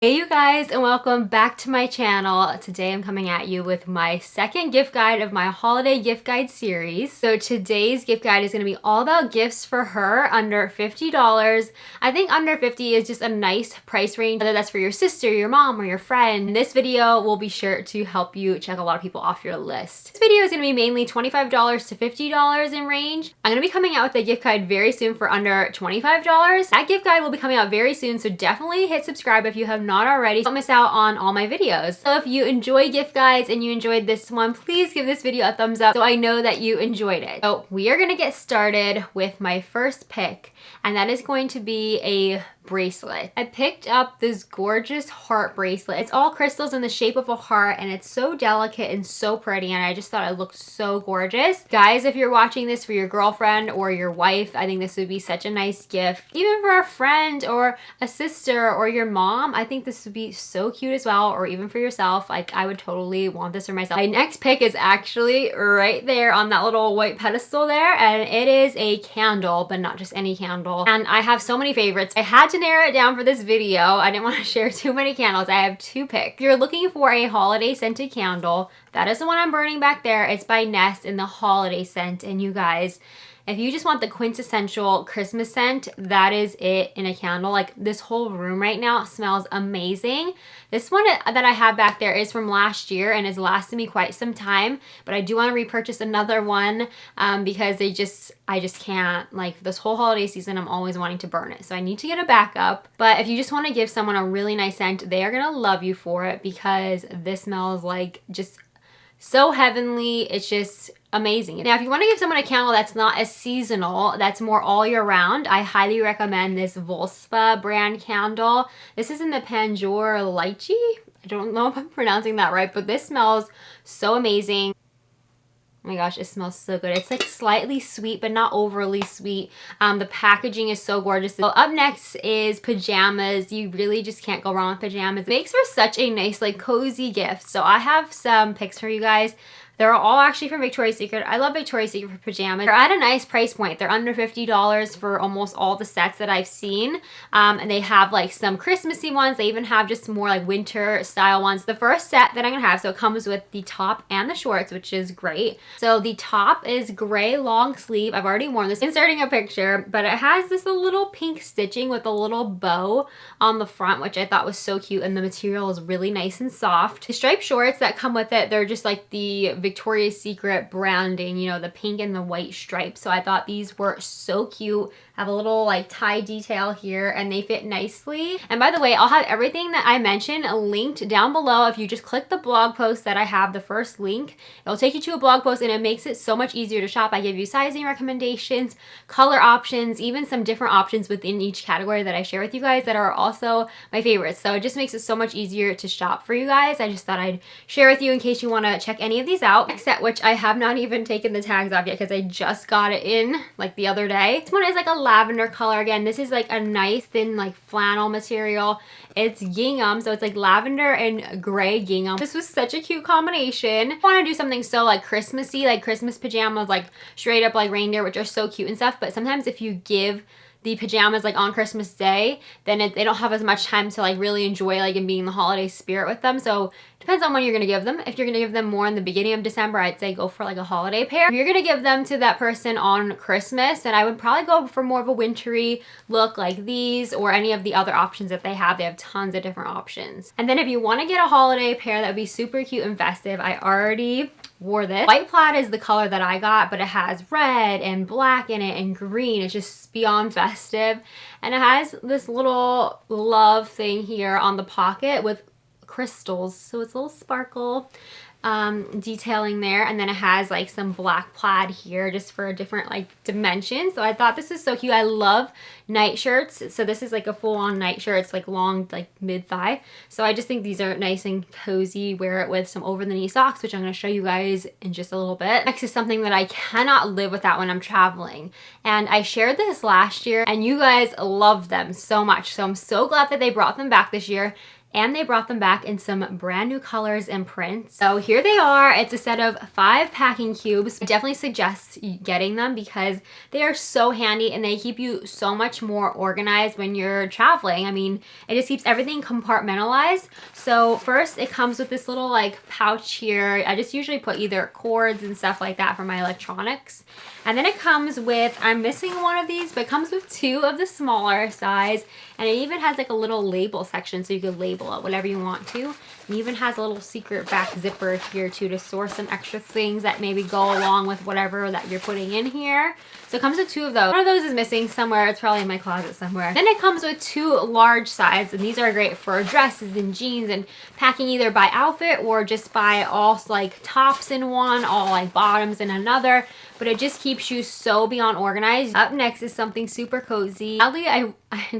Hey you guys, and welcome back to my channel. Today I'm coming at you with my second gift guide of my holiday gift guide series. So today's gift guide is going to be all about gifts for her under $50. I think under 50 is just a nice price range, whether that's for your sister, your mom, or your friend. This video will be sure to help you check a lot of people off your list. This video is going to be mainly $25 to $50 in range. I'm going to be coming out with a gift guide very soon for under $25. That gift guide will be coming out very soon, so definitely hit subscribe if you have not already. Don't miss out on all my videos. So if you enjoy gift guides and you enjoyed this one, please give this video a thumbs up so I know that you enjoyed it. So we are gonna get started with my first pick, and that is going to be a bracelet. I picked up this gorgeous heart bracelet. It's all crystals in the shape of a heart, and it's so delicate and so pretty, and I just thought it looked so gorgeous. Guys, if you're watching this for your girlfriend or your wife, I think this would be such a nice gift. Even for a friend or a sister or your mom, I think this would be so cute as well, or even for yourself. Like, I would totally want this for myself. My next pick is actually right there on that little white pedestal there, and it is a candle, but not just any candle. And I have so many favorites. I had to narrow it down for this video. I didn't want to share too many candles. I have two picks. If you're looking for a holiday scented candle, that is the one I'm burning back there. It's by Nest in the holiday scent. And you guys, if you just want the quintessential Christmas scent, that is it in a candle. Like, this whole room right now smells amazing. This one that I have back there is from last year and has lasted me quite some time, but I do want to repurchase another one because I just can't, like, this whole holiday season I'm always wanting to burn it. So I need to get a backup. But if you just want to give someone a really nice scent, they are going to love you for it because this smells like just so heavenly. It's just amazing. Now, if you want to give someone a candle that's not as seasonal, that's more all year round, I highly recommend this Volspa brand candle. This is in the Panjor Lychee. I don't know if I'm pronouncing that right, but this smells so amazing. Oh my gosh, it smells so good. It's like slightly sweet, but not overly sweet. The packaging is so gorgeous. So up next is pajamas. You really just can't go wrong with pajamas. It makes for such a nice, like, cozy gift. So I have some picks for you guys. They're all actually from Victoria's Secret. I love Victoria's Secret for pajamas. They're at a nice price point. They're under $50 for almost all the sets that I've seen. And they have like some Christmassy ones. They even have just more like winter style ones. The first set that I'm gonna have, so it comes with the top and the shorts, which is great. So the top is gray long sleeve. I've already worn this, inserting a picture, but it has this little pink stitching with a little bow on the front, which I thought was so cute, and the material is really nice and soft. The striped shorts that come with it, they're just like the Victoria's Secret branding, you know, the pink and the white stripes. So I thought these were so cute. Have a little like tie detail here, and they fit nicely. And by the way, I'll have everything that I mentioned linked down below. If you just click the blog post that I have, the first link, it'll take you to a blog post, and it makes it so much easier to shop. I give you sizing recommendations, color options, even some different options within each category that I share with you guys that are also my favorites. So it just makes it so much easier to shop for you guys. I just thought I'd share with you in case you want to check any of these out. Next set, which I have not even taken the tags off yet because I just got it in like the other day. This one is like a lavender color. Again, this is like a nice thin like flannel material. It's gingham, so it's like lavender and gray gingham. This was such a cute combination. I want to do something so like Christmassy, like Christmas pajamas, like straight up like reindeer, which are so cute and stuff. But sometimes if you give the pajamas like on Christmas Day, then they don't have as much time to like really enjoy like and be in the holiday spirit with them. So depends on when you're gonna give them. If you're gonna give them more in the beginning of December, I'd say go for like a holiday pair. If you're gonna give them to that person on Christmas, then I would probably go for more of a wintry look like these or any of the other options that they have. They have tons of different options. And then if you want to get a holiday pair that would be super cute and festive, I already wore this. White plaid is the color that I got, but it has red and black in it and green. It's just beyond festive. And it has this little love thing here on the pocket with crystals, so it's a little sparkle detailing there, and then it has like some black plaid here just for a different like dimension. So I thought this is so cute. I love night shirts, so this is like a full-on night shirt. It's like long, like mid-thigh, so I just think these are nice and cozy. Wear it with some over-the-knee socks, which I'm going to show you guys in just a little bit. Next is something that I cannot live without when I'm traveling, and I shared this last year and you guys love them so much, so I'm so glad that they brought them back this year. and they brought them back in some brand new colors and prints. So here they are. It's a set of 5 packing cubes. I definitely suggest getting them because they are so handy and they keep you so much more organized when you're traveling. I mean, it just keeps everything compartmentalized. So first it comes with this little like pouch here. I just usually put either cords and stuff like that for my electronics. And then it comes with, I'm missing one of these, but it comes with 2 of the smaller size. And it even has like a little label section so you can label it whatever you want to. And even has a little secret back zipper here too to store some extra things that maybe go along with whatever that you're putting in here. So it comes with 2 of those. One of those is missing somewhere. It's probably in my closet somewhere. Then it comes with 2 large size, and these are great for dresses and jeans and packing either by outfit or just by all like tops in one, all like bottoms in another. But it just keeps you so beyond organized. Up next is something super cozy. Sadly, I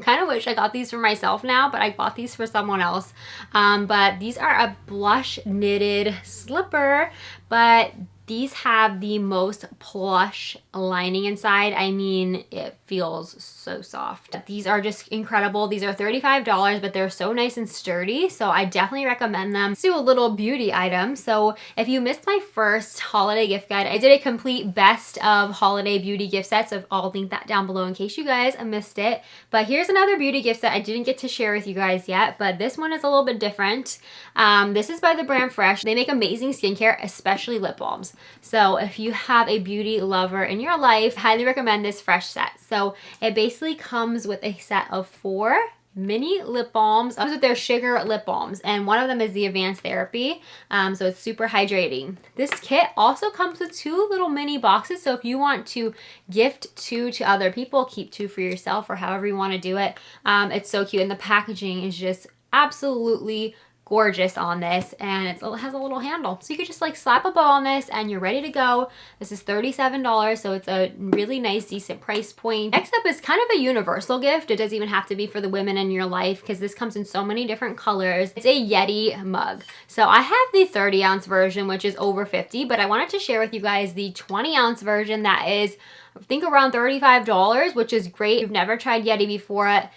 kind of wish I got these for myself now, but I bought these for someone else. But these are a blush knitted slipper, but these have the most plush lining inside. I mean, it feels so soft. These are just incredible. These are $35, but they're so nice and sturdy. So I definitely recommend them. Let's do a little beauty item. So if you missed my first holiday gift guide, I did a complete best of holiday beauty gift sets. So I'll link that down below in case you guys missed it. But here's another beauty gift set I didn't get to share with you guys yet, but this one is a little bit different. This is by the brand Fresh. They make amazing skincare, especially lip balms. So if you have a beauty lover in your life, highly recommend this Fresh set. So it basically comes with a set of 4 mini lip balms. Comes with their sugar lip balms, and one of them is the Advanced Therapy. So it's super hydrating. This kit also comes with 2 little mini boxes. So if you want to gift 2 to other people, keep 2 for yourself or however you want to do it. It's so cute, and the packaging is just absolutely gorgeous on this, and it has a little handle. So you could just like slap a bow on this and you're ready to go. This is $37, so it's a really nice, decent price point. Next up is kind of a universal gift. It doesn't even have to be for the women in your life because this comes in so many different colors. It's a Yeti mug. So I have the 30-ounce version, which is over 50, but I wanted to share with you guys the 20-ounce version that is, I think, around $35, which is great. If you've never tried Yeti before,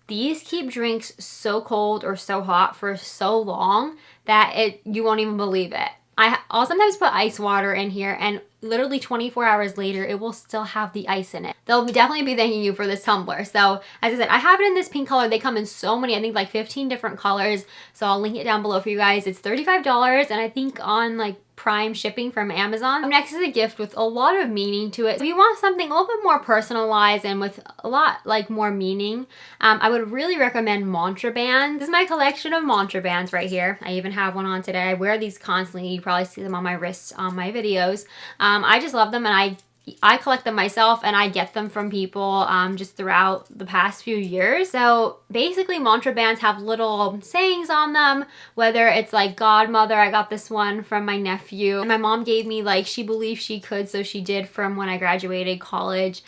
these keep drinks so cold or so hot for so long that you won't even believe it. I'll sometimes put ice water in here, and literally 24 hours later, it will still have the ice in it. They'll definitely be thanking you for this tumbler. So as I said, I have it in this pink color. They come in so many, I think like 15 different colors. So I'll link it down below for you guys. It's $35, and I think on like Prime shipping from Amazon. Next is a gift with a lot of meaning to it. If you want something a little bit more personalized and with a lot like more meaning, I would really recommend Mantraband. This is my collection of Mantrabands right here. I even have one on today. I wear these constantly. You probably see them on my wrists on my videos. I just love them, and I collect them myself, and I get them from people just throughout the past few years. So basically Mantrabands have little sayings on them, whether it's like Godmother. I got this one from my nephew, and my mom gave me like she believed she could, so she did, from when I graduated college.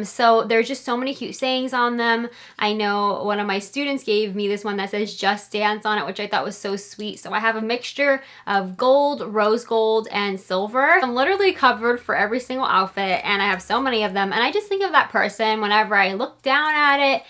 So there's just so many cute sayings on them. I know one of my students gave me this one that says Just Dance on it, which I thought was so sweet. So I have a mixture of gold, rose gold, and silver. I'm literally covered for every single outfit, and I have so many of them, and I just think of that person whenever I look down at it.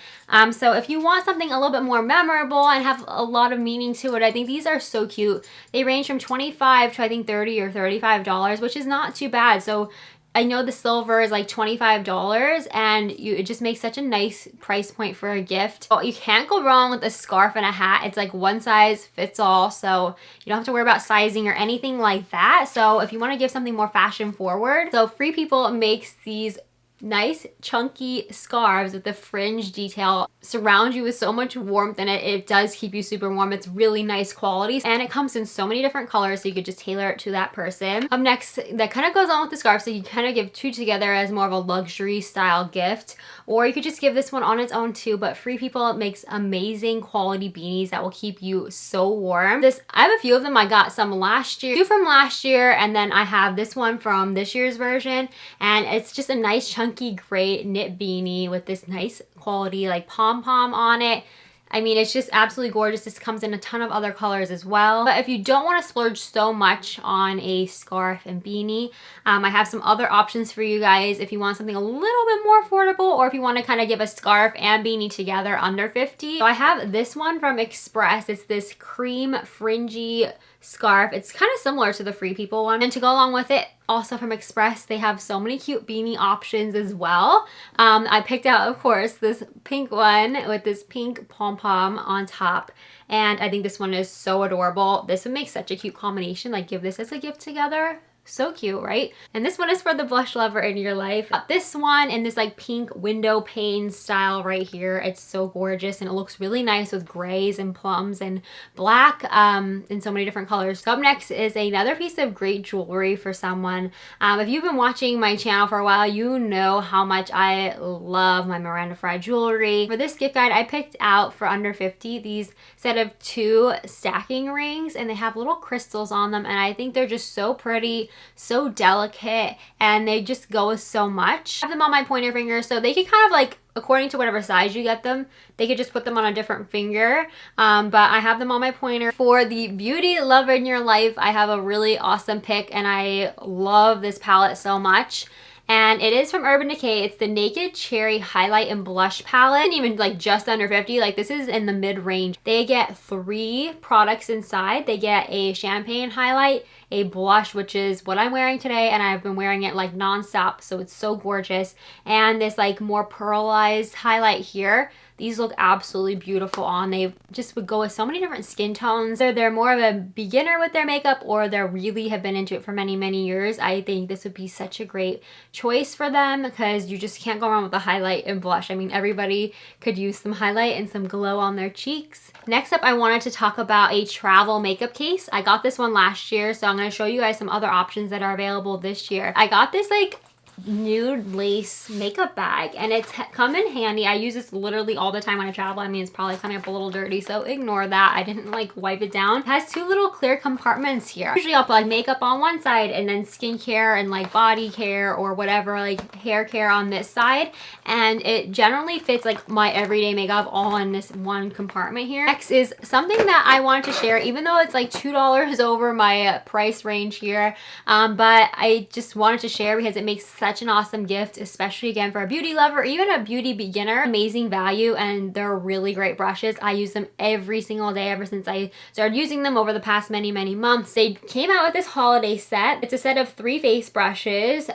So if you want something a little bit more memorable and have a lot of meaning to it, I think these are so cute. They range from $25 to I think $30 or $35, which is not too bad. So I know the silver is like $25, and it just makes such a nice price point for a gift. Well, you can't go wrong with a scarf and a hat. It's like one size fits all, so you don't have to worry about sizing or anything like that. So if you want to give something more fashion forward, so Free People makes these nice chunky scarves with the fringe detail, surround you with so much warmth in it. It does keep you super warm. It's really nice quality, and it comes in so many different colors, so you could just tailor it to that person. Up next, that kind of goes on with the scarf, so you kind of give 2 together as more of a luxury style gift, or you could just give this one on its own too. But Free People makes amazing quality beanies that will keep you so warm. I have a few of them. I got some last year, 2 from last year, and then I have this one from this year's version, and it's just a nice chunky gray knit beanie with this nice quality like pom-pom on it. I mean, it's just absolutely gorgeous. This comes in a ton of other colors as well. But if you don't want to splurge so much on a scarf and beanie, I have some other options for you guys if you want something a little bit more affordable, or if you want to kind of give a scarf and beanie together under 50. So I have this one from Express. It's this cream fringy scarf. It's kind of similar to the Free People one. And to go along with it, also from Express, they have so many cute beanie options as well. I picked out, of course, this pink one with this pink pom-pom on top. And I think this one is so adorable. This would make such a cute combination. Like, give this as a gift together. So cute, right? And this one is for the blush lover in your life. This one in this like pink window pane style right here. It's so gorgeous and it looks really nice with grays and plums and black in so many different colors. So up next is another piece of great jewelry for someone. If you've been watching my channel for a while, you know how much I love my Miranda Fry jewelry. For this gift guide, I picked out for under 50 these set of 2 stacking rings, and they have little crystals on them, and I think they're just so pretty, so delicate, and they just go with so much. I have them on my pointer finger, so they can kind of like, according to whatever size you get them, they could just put them on a different finger. But I have them on my pointer. For the beauty lover in your life, I have a really awesome pick, and I love this palette so much. And it is from Urban Decay. It's the Naked Cherry Highlight and Blush Palette. And even like just under 50, like this is in the mid-range. They get 3 products inside. They get a champagne highlight, a blush, which is what I'm wearing today, and I've been wearing it like non-stop, so it's so gorgeous. And this like more pearlized highlight here. These look absolutely beautiful on. They just would go with so many different skin tones. Whether they're more of a beginner with their makeup or they really have been into it for many, many years, I think this would be such a great choice for them, because you just can't go wrong with a highlight and blush. I mean, everybody could use some highlight and some glow on their cheeks. Next up, I wanted to talk about a travel makeup case. I got this one last year, so I'm going to show you guys some other options that are available this year. I got this like nude lace makeup bag, and it's come in handy. I use this literally all the time when I travel. I mean, it's probably coming up a little dirty, so ignore that. I didn't like wipe it down. It has 2 little clear compartments here. Usually I'll put like makeup on one side and then skincare and like body care or whatever, like hair care on this side, and it generally fits like my everyday makeup all in this one compartment here. Next is something that I wanted to share, even though it's like $2 over my price range here, but I just wanted to share because it makes such an awesome gift, especially again for a beauty lover or even a beauty beginner. Amazing value, and they're really great brushes. I use them every single day ever since I started using them over the past many months. They came out with this holiday set. It's a set of 3 face brushes.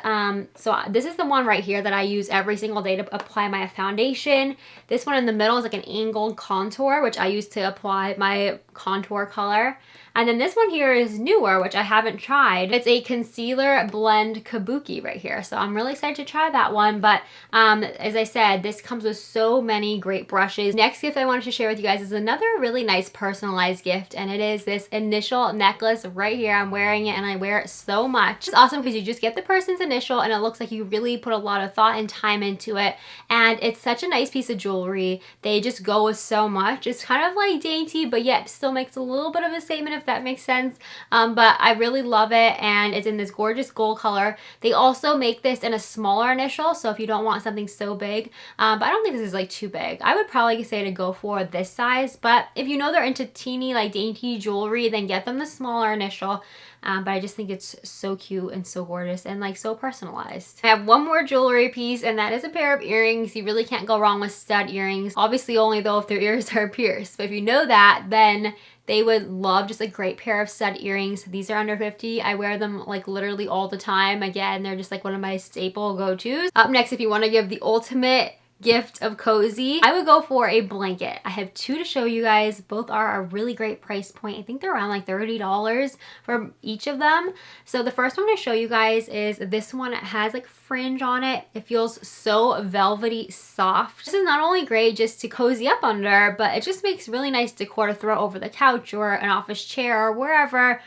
So this is the one right here that I use every single day to apply my foundation. This one in the middle is like an angled contour, which I use to apply my contour color. And then this one here is newer, which I haven't tried. It's a concealer blend kabuki right here. So I'm really excited to try that one. But as I said, this comes with so many great brushes. Next gift I wanted to share with you guys is another really nice personalized gift. And it is this initial necklace right here. I'm wearing it and I wear it so much. It's awesome because you just get the person's initial and it looks like you really put a lot of thought and time into it. And it's such a nice piece of jewelry. They just go with so much. It's kind of like dainty, but yet still makes a little bit of a statement, if that makes sense. But I really love it, and it's in this gorgeous gold color. They also make this in a smaller initial, so if you don't want something so big, but I don't think this is like too big. I would probably say to go for this size, but if you know they're into teeny like dainty jewelry, then get them the smaller initial. But I just think it's so cute and so gorgeous and like so personalized. I have one more jewelry piece, and that is a pair of earrings. You really can't go wrong with stud earrings. Obviously only though if their ears are pierced, but if you know that, then they would love just a great pair of stud earrings. These are under 50. I wear them like literally all the time. Again, they're just like one of my staple go-tos. Up next, if you want to give the ultimate gift of cozy, I would go for a blanket. I have 2 to show you guys. Both are a really great price point. I think they're around like $30 for each of them. So the first one to show you guys is this one. It has like fringe on it. It feels so velvety soft. This is not only great just to cozy up under, but it just makes really nice decor to throw over the couch or an office chair or wherever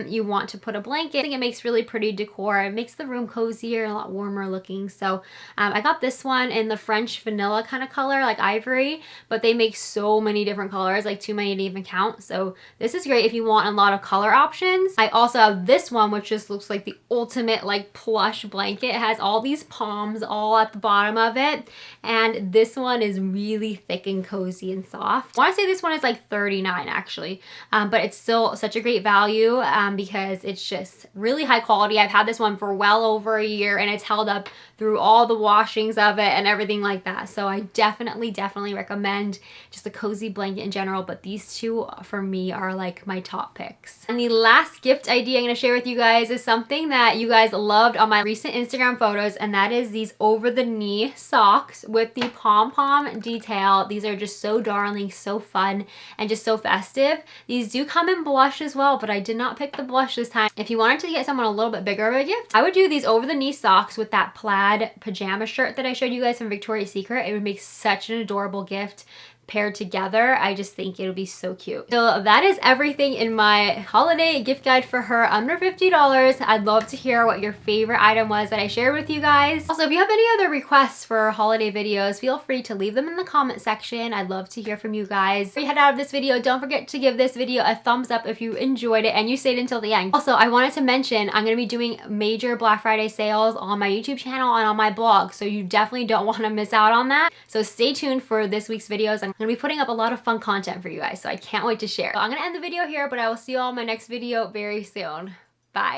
you want to put a blanket. I think it makes really pretty decor. It makes the room cozier and a lot warmer looking. So I got this one in the front French vanilla kind of color, like ivory, but they make so many different colors, like too many to even count. So this is great if you want a lot of color options. I also have this one, which just looks like the ultimate like plush blanket. It has all these palms all at the bottom of it. And this one is really thick and cozy and soft. I want to say this one is like $39 actually, but it's still such a great value because it's just really high quality. I've had this one for well over a year and it's held up through all the washings of it and everything like that. So I definitely recommend just a cozy blanket in general, but these two for me are like my top picks. And the last gift idea I'm going to share with you guys is something that you guys loved on my recent Instagram photos, and that is these over the knee socks with the pom-pom detail. These are just so darling, so fun, and just so festive. These do come in blush as well, but I did not pick the blush this time. If you wanted to get someone a little bit bigger of a gift, I would do these over the knee socks with that plaid pajama shirt that I showed you guys from Victoria's Secret. It would make such an adorable gift paired together. I just think it would be so cute. So that is everything in my holiday gift guide for her under $50. I'd love to hear what your favorite item was that I shared with you guys. Also, if you have any other requests for holiday videos, feel free to leave them in the comment section. I'd love to hear from you guys. Before you head out of this video, don't forget to give this video a thumbs up if you enjoyed it and you stayed until the end. Also, I wanted to mention I'm going to be doing major Black Friday sales on my YouTube channel and on my blog, so you definitely don't want to miss out on that. So stay tuned for this week's videos. I'm going to be putting up a lot of fun content for you guys, so I can't wait to share. So I'm going to end the video here, but I will see you all in my next video very soon. Bye.